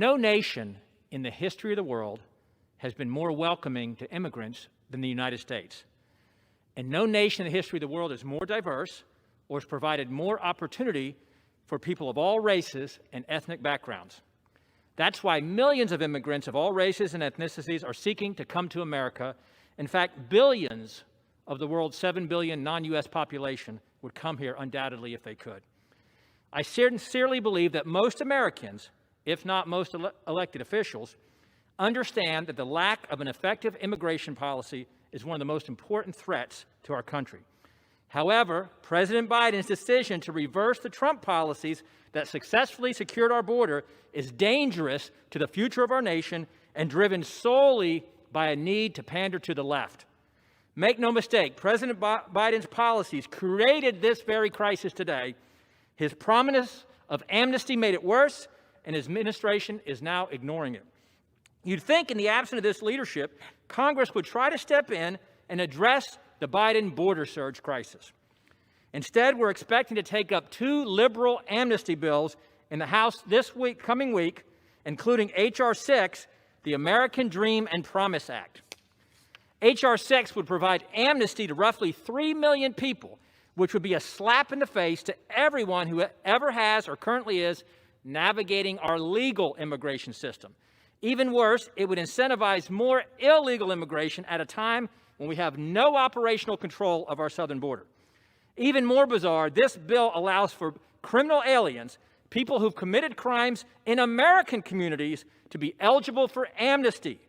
No nation in the history of the world has been more welcoming to immigrants than the United States. And no nation in the history of the world is more diverse or has provided more opportunity for people of all races and ethnic backgrounds. That's why millions of immigrants of all races and ethnicities are seeking to come to America. In fact, billions of the world's 7 billion non-U.S. population would come here undoubtedly if they could. I sincerely believe that most Americans, if not most elected officials, understand that the lack of an effective immigration policy is one of the most important threats to our country. However, President Biden's decision to reverse the Trump policies that successfully secured our border is dangerous to the future of our nation and driven solely by a need to pander to the left. Make no mistake, President Biden's policies created this very crisis today. His promise of amnesty made it worse, and his administration is now ignoring it. You'd think in the absence of this leadership, Congress would try to step in and address the Biden border surge crisis. Instead, we're expecting to take up 2 liberal amnesty bills in the House this coming week, including H.R. 6, the American Dream and Promise Act. H.R. 6 would provide amnesty to roughly 3 million people, which would be a slap in the face to everyone who ever has or currently is navigating our legal immigration system. Even worse, it would incentivize more illegal immigration at a time when we have no operational control of our southern border. Even more bizarre, this bill allows for criminal aliens, people who've committed crimes in American communities, to be eligible for amnesty.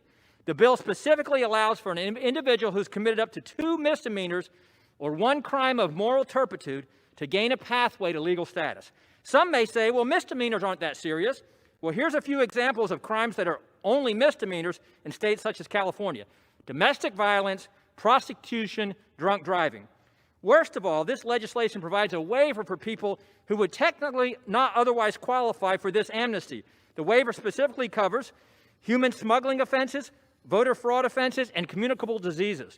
The bill specifically allows for an individual who's committed up to 2 misdemeanors or 1 crime of moral turpitude to gain a pathway to legal status. Some may say, well, misdemeanors aren't that serious. Well, here's a few examples of crimes that are only misdemeanors in states such as California: domestic violence, prostitution, drunk driving. Worst of all, this legislation provides a waiver for people who would technically not otherwise qualify for this amnesty. The waiver specifically covers human smuggling offenses, voter fraud offenses, and communicable diseases.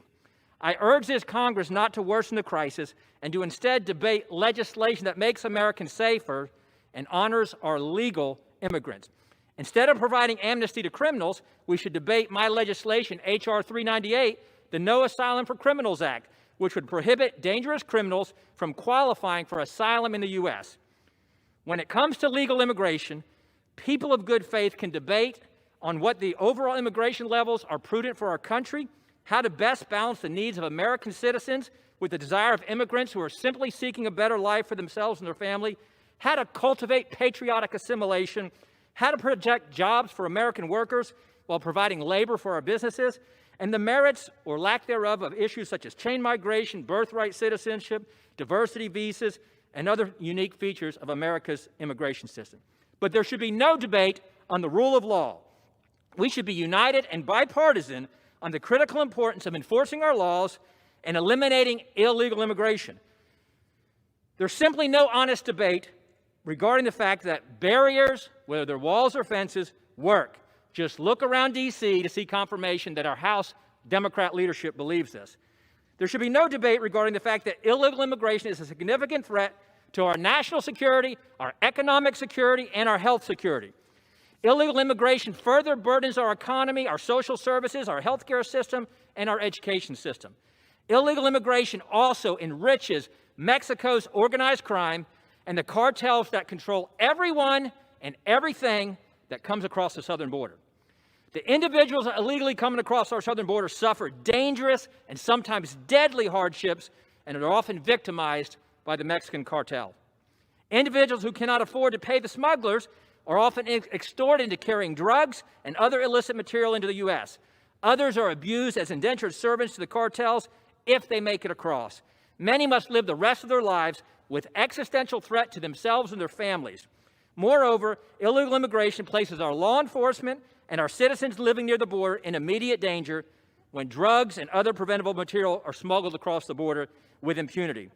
I urge this Congress not to worsen the crisis and to instead debate legislation that makes Americans safer and honors our legal immigrants. Instead of providing amnesty to criminals, we should debate my legislation, H.R. 398, the No Asylum for Criminals Act, which would prohibit dangerous criminals from qualifying for asylum in the U.S. When it comes to legal immigration, people of good faith can debate on what the overall immigration levels are prudent for our country, how to best balance the needs of American citizens with the desire of immigrants who are simply seeking a better life for themselves and their family, how to cultivate patriotic assimilation, how to project jobs for American workers while providing labor for our businesses, and the merits or lack thereof of issues such as chain migration, birthright citizenship, diversity visas, and other unique features of America's immigration system. But there should be no debate on the rule of law. We should be united and bipartisan on the critical importance of enforcing our laws and eliminating illegal immigration. There's simply no honest debate regarding the fact that barriers, whether they're walls or fences, work. Just look around D.C. to see confirmation that our House Democrat leadership believes this. There should be no debate regarding the fact that illegal immigration is a significant threat to our national security, our economic security, and our health security. Illegal immigration further burdens our economy, our social services, our healthcare system, and our education system. Illegal immigration also enriches Mexico's organized crime and the cartels that control everyone and everything that comes across the southern border. The individuals illegally coming across our southern border suffer dangerous and sometimes deadly hardships and are often victimized by the Mexican cartel. Individuals who cannot afford to pay the smugglers are often extorted into carrying drugs and other illicit material into the U.S. Others are abused as indentured servants to the cartels if they make it across. Many must live the rest of their lives with existential threat to themselves and their families. Moreover, illegal immigration places our law enforcement and our citizens living near the border in immediate danger when drugs and other preventable material are smuggled across the border with impunity.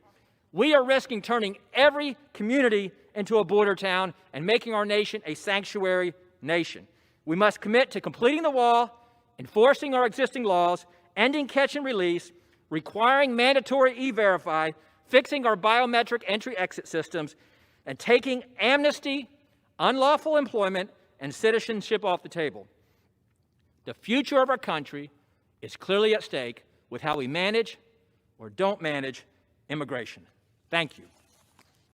We are risking turning every community into a border town and making our nation a sanctuary nation. We must commit to completing the wall, enforcing our existing laws, ending catch and release, requiring mandatory E-Verify, fixing our biometric entry-exit systems, and taking amnesty, unlawful employment, and citizenship off the table. The future of our country is clearly at stake with how we manage or don't manage immigration. Thank you.